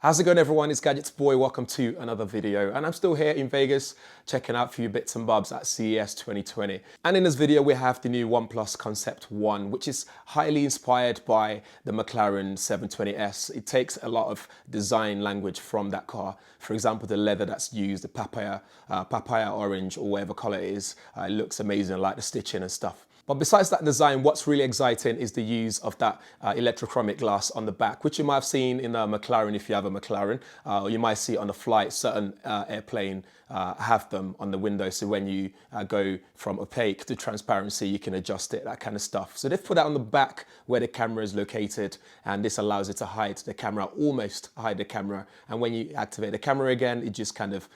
How's it going, everyone? It's GadgetsBoy. Welcome to another video. And I'm still here in Vegas checking out a few bits and bobs at CES 2020. And in this video, we have the new OnePlus Concept 1, which is highly inspired by the McLaren 720S. It takes a lot of design language from that car. For example, the leather that's used, the papaya orange or whatever color it is, it looks amazing, like the stitching and stuff. But besides that design, what's really exciting is the use of that electrochromic glass on the back, which you might have seen in a McLaren if you have a McLaren. Or you might see on the flight, certain airplane have them on the window. So when you go from opaque to transparency, you can adjust it, that kind of stuff. So they've put that on the back where the camera is located, and this allows it to hide the camera, almost hide the camera. And when you activate the camera again, it just kind of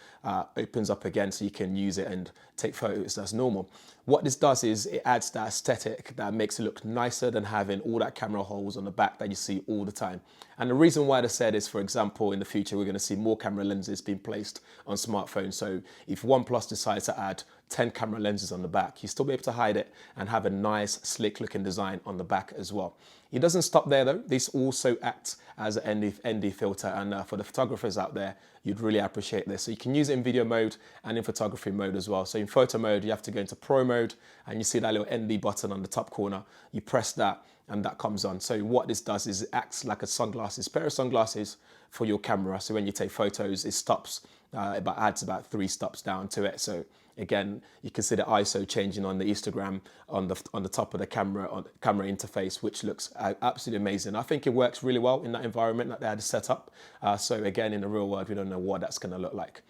opens up again so you can use it and take photos as normal. What this does is it adds that aesthetic that makes it look nicer than having all that camera holes on the back that you see all the time. And the reason why they said is, for example, in the future, we're going to see more camera lenses being placed on smartphones. So if OnePlus decides to add 10 camera lenses on the back, you still be able to hide it and have a nice, slick looking design on the back as well. It doesn't stop there though. This also acts as an ND filter, and for the photographers out there, you'd really appreciate this. So you can use it in video mode and in photography mode as well. So in photo mode, you have to go into pro mode, and you see that little ND button on the top corner. You press that and that comes on. So what this does is it acts like a pair of sunglasses for your camera. So when you take photos, it stops, adds about 3 stops down to it. So again, you can see the ISO changing on the histogram on the top of the camera, on the camera interface, which looks absolutely amazing. I think it works really well in that environment that they had set up. So again, in the real world, we don't know what that's going to look like.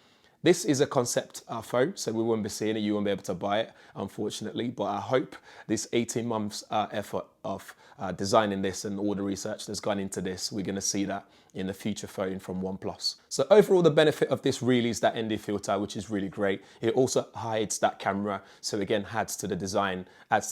This is a concept phone, so we won't be seeing it. You won't be able to buy it, unfortunately. But I hope this 18 months effort of designing this and all the research that's gone into this, we're going to see that in the future phone from OnePlus. So overall, the benefit of this really is that ND filter, which is really great. It also hides that camera, so again, adds to the design of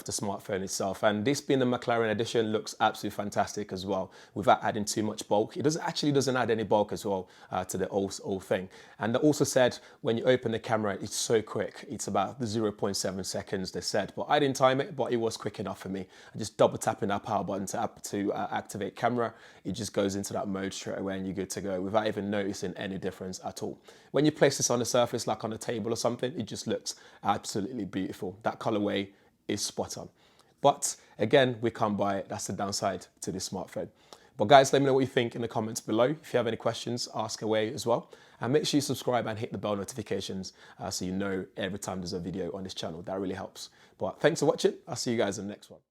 the smartphone itself. And this being the McLaren edition looks absolutely fantastic as well, without adding too much bulk. It doesn't add any bulk as well to the old thing. And they also said when you open the camera, it's so quick. It's about 0.7 seconds, they said, but I didn't time it, but it was quick enough for me. I just double tapping that power button to activate camera. It just goes into that mode straight away and you're good to go without even noticing any difference at all. When you place this on the surface, like on a table or something, it just looks absolutely beautiful. That colorway is spot on. But again, we can't buy it. That's the downside to this smartphone. But guys, let me know what you think in the comments below. If you have any questions, ask away as well. And make sure you subscribe and hit the bell notifications so you know every time there's a video on this channel. That really helps. But thanks for watching. I'll see you guys in the next one.